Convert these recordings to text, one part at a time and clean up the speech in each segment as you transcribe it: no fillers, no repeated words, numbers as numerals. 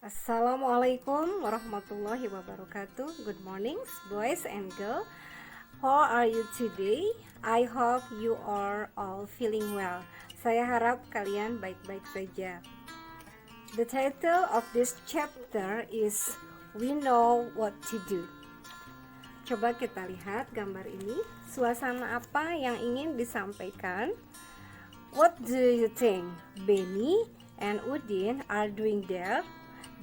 Assalamualaikum warahmatullahi wabarakatuh. Good morning, boys and girls. How are you today? I hope you are all feeling well. Saya harap kalian baik-baik saja. The title of this chapter is We Know What to Do. Coba kita lihat gambar ini. Suasana apa yang ingin disampaikan? What do you think Benny and Udin are doing there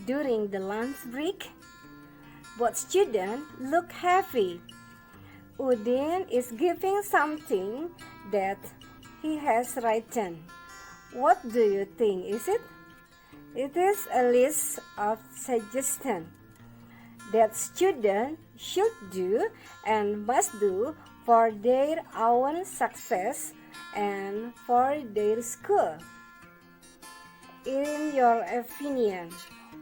during the lunch break? Both students look happy. Udin is giving something that he has written. What do you think is it? It is a list of suggestions that students should do and must do for their own success and for their school. In your opinion,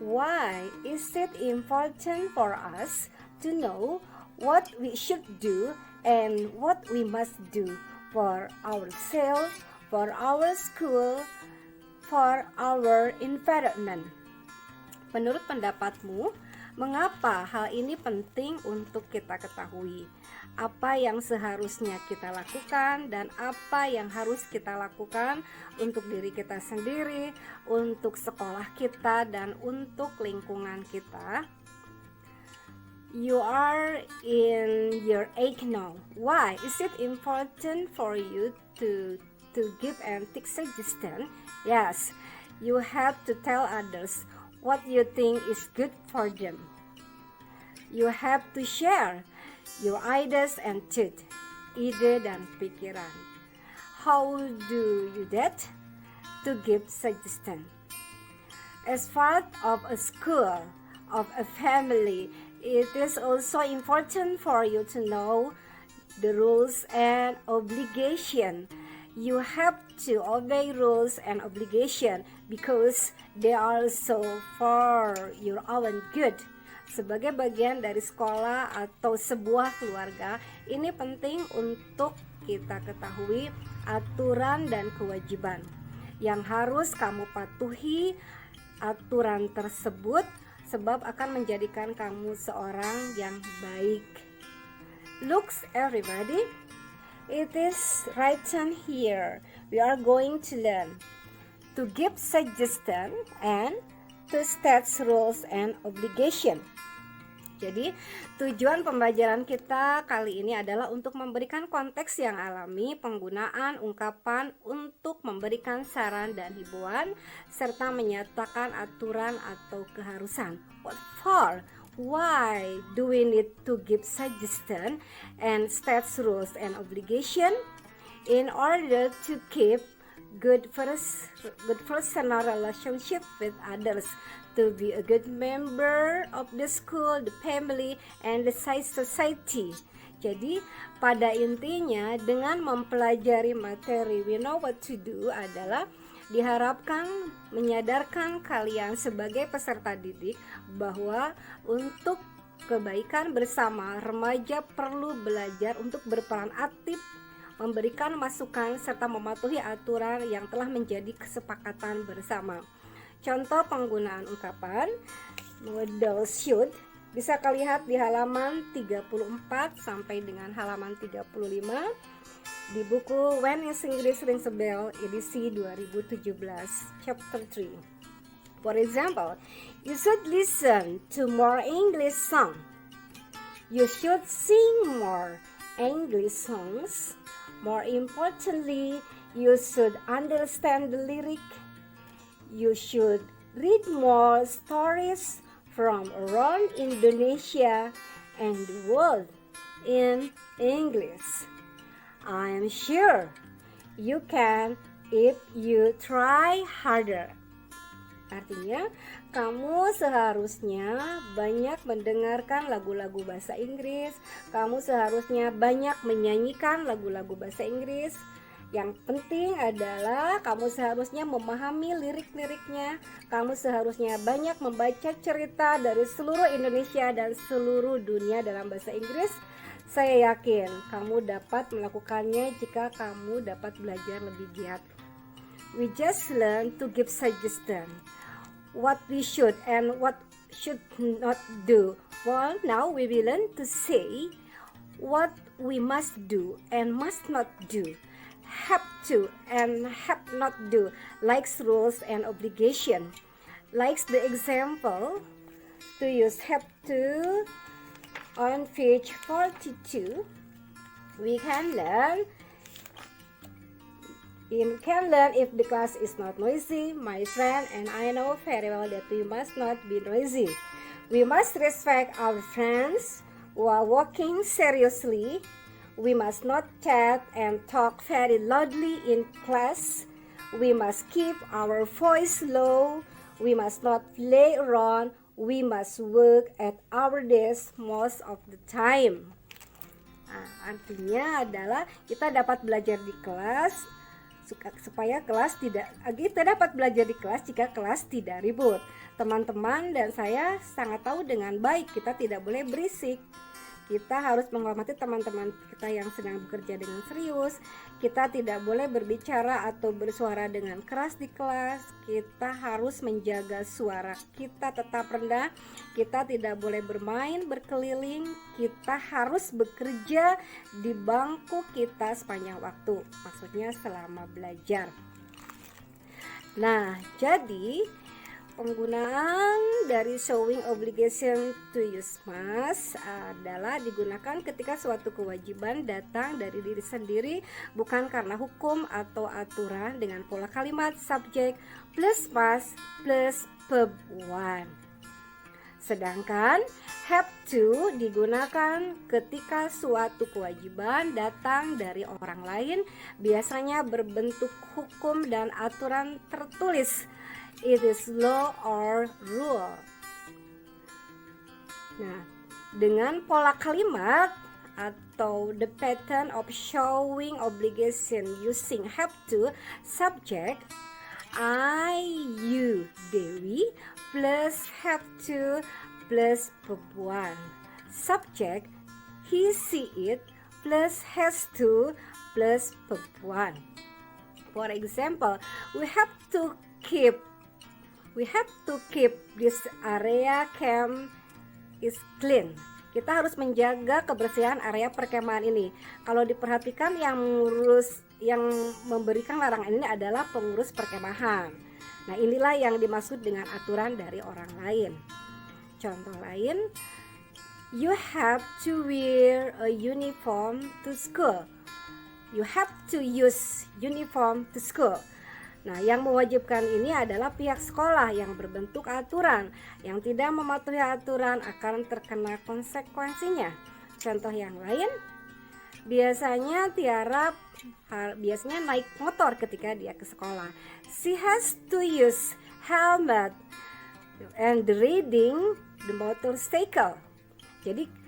why is it important for us to know what we should do and what we must do for ourselves, for our school, for our environment? Menurut pendapatmu, mengapa hal ini penting untuk kita ketahui? Apa yang seharusnya kita lakukan dan apa yang harus kita lakukan untuk diri kita sendiri, untuk sekolah kita, dan untuk lingkungan kita? You are in your age now. Why is it important for you to give and take suggestion? Yes, you have to tell others what you think is good for them. You have to share your ideas and thoughts, ide dan pikiran. How do you that? To give suggestion. As part of a school, of a family, it is also important for you to know the rules and obligation. You have to obey rules and obligation because they are so for your own good. Sebagai bagian dari sekolah atau sebuah keluarga, ini penting untuk kita ketahui aturan dan kewajiban yang harus kamu patuhi. Aturan tersebut sebab akan menjadikan kamu seorang yang baik. Looks everybody, it is written here. We are going to learn to give suggestion and to state rules and obligation. Jadi tujuan pembelajaran kita kali ini adalah untuk memberikan konteks yang alami, penggunaan ungkapan untuk memberikan saran dan himbauan, serta menyatakan aturan atau keharusan. What for? Why do we need to give suggestion and state rules and obligation? In order to keep good personal relationship with others, to be a good member of the school, the family, and the society. Jadi pada intinya dengan mempelajari materi We Know What to Do adalah diharapkan menyadarkan kalian sebagai peserta didik bahwa untuk kebaikan bersama, remaja perlu belajar untuk berperan aktif, memberikan masukan serta mematuhi aturan yang telah menjadi kesepakatan bersama. Contoh penggunaan ungkapan model should bisa kalian lihat di halaman 34 sampai dengan halaman 35 di buku When English Rings a Bell edisi 2017 chapter 3. For example, you should listen to more English songs. You should sing more English songs. More importantly, you should understand the lyric. You should read more stories from around Indonesia and the world in English. I am sure you can if you try harder. Artinya, kamu seharusnya banyak mendengarkan lagu-lagu bahasa Inggris. Kamu seharusnya banyak menyanyikan lagu-lagu bahasa Inggris. Yang penting adalah kamu seharusnya memahami lirik-liriknya. Kamu seharusnya banyak membaca cerita dari seluruh Indonesia dan seluruh dunia dalam bahasa Inggris. Saya yakin kamu dapat melakukannya jika kamu dapat belajar lebih giat. We just learn to give suggestion. what we should and what should not do. Well, now we will learn to say what we must do and must not do, have to and have not do, likes rules and obligation. Likes the example to use have to on page 42. We can learn if the class is not noisy, my friend and I know very well that we must not be noisy. We must respect our friends who are working seriously. We must not chat and talk very loudly in class. We must keep our voice low. We must not play around. We must work at our desk most of the time. Artinya adalah kita dapat belajar di kelas supaya kita dapat belajar di kelas jika kelas tidak ribut. Teman-teman dan saya sangat tahu dengan baik kita tidak boleh berisik. Kita harus menghormati teman-teman kita yang sedang bekerja dengan serius. Kita tidak boleh berbicara atau bersuara dengan keras di kelas. Kita harus menjaga suara kita tetap rendah. Kita tidak boleh bermain berkeliling. Kita harus bekerja di bangku kita sepanjang waktu. Maksudnya selama belajar. Nah, jadi penggunaan dari showing obligation to use must adalah digunakan ketika suatu kewajiban datang dari diri sendiri bukan karena hukum atau aturan dengan pola kalimat subject plus must plus verb one. Sedangkan have to digunakan ketika suatu kewajiban datang dari orang lain biasanya berbentuk hukum dan aturan tertulis. It is law or rule. Nah, dengan pola kalimat atau the pattern of showing obligation using have to subject I, you, Dewi plus have to plus verb one. Subject he, she, it plus has to plus verb one. For example, we have to keep this area camp is clean. Kita harus menjaga kebersihan area perkemahan ini. Kalau diperhatikan yang memberikan larangan ini adalah pengurus perkemahan. Nah, inilah yang dimaksud dengan aturan dari orang lain. Contoh lain, you have to wear a uniform to school. You have to use uniform to school. Nah, yang mewajibkan ini adalah pihak sekolah yang berbentuk aturan. Yang tidak mematuhi aturan akan terkena konsekuensinya. Contoh yang lain, biasanya Tiara naik motor ketika dia ke sekolah. She has to use helmet and riding the motorcycle. Jadi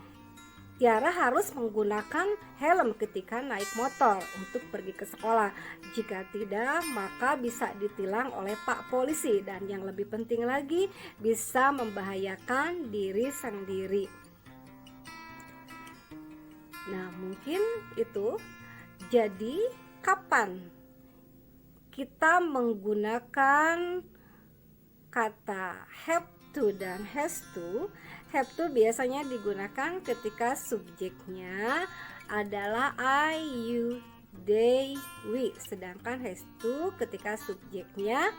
Tiara harus menggunakan helm ketika naik motor untuk pergi ke sekolah. Jika tidak, maka bisa ditilang oleh Pak Polisi dan yang lebih penting lagi bisa membahayakan diri sendiri. Nah, mungkin itu. Jadi, kapan kita menggunakan kata have to dan has to? Have to biasanya digunakan ketika subjeknya adalah I, you, they, we. Sedangkan has to ketika subjeknya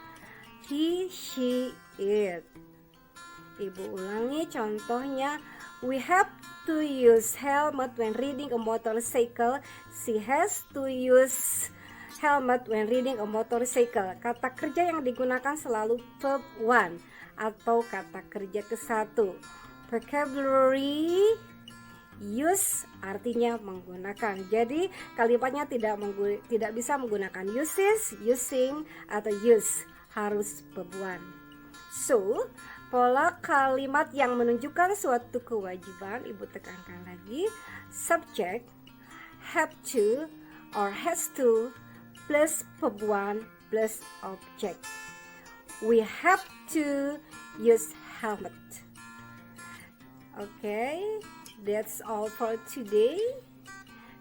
he, she, it. Ibu ulangi contohnya. We have to use helmet when riding a motorcycle. She has to use helmet when riding a motorcycle. Kata kerja yang digunakan selalu verb one atau kata kerja ke-1. Vocabulary use artinya menggunakan. Jadi kalimatnya tidak bisa menggunakan uses, using atau use, harus verb one. So, pola kalimat yang menunjukkan suatu kewajiban, ibu tekankan lagi, subject have to or has to plus verb one plus object. We have to use helmet. Okay, that's all for today.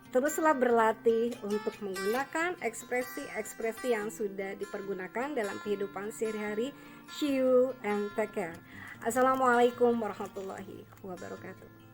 Teruslah berlatih untuk menggunakan ekspresi-ekspresi yang sudah dipergunakan dalam kehidupan sehari-hari See you and take care. Assalamualaikum warahmatullahi wabarakatuh.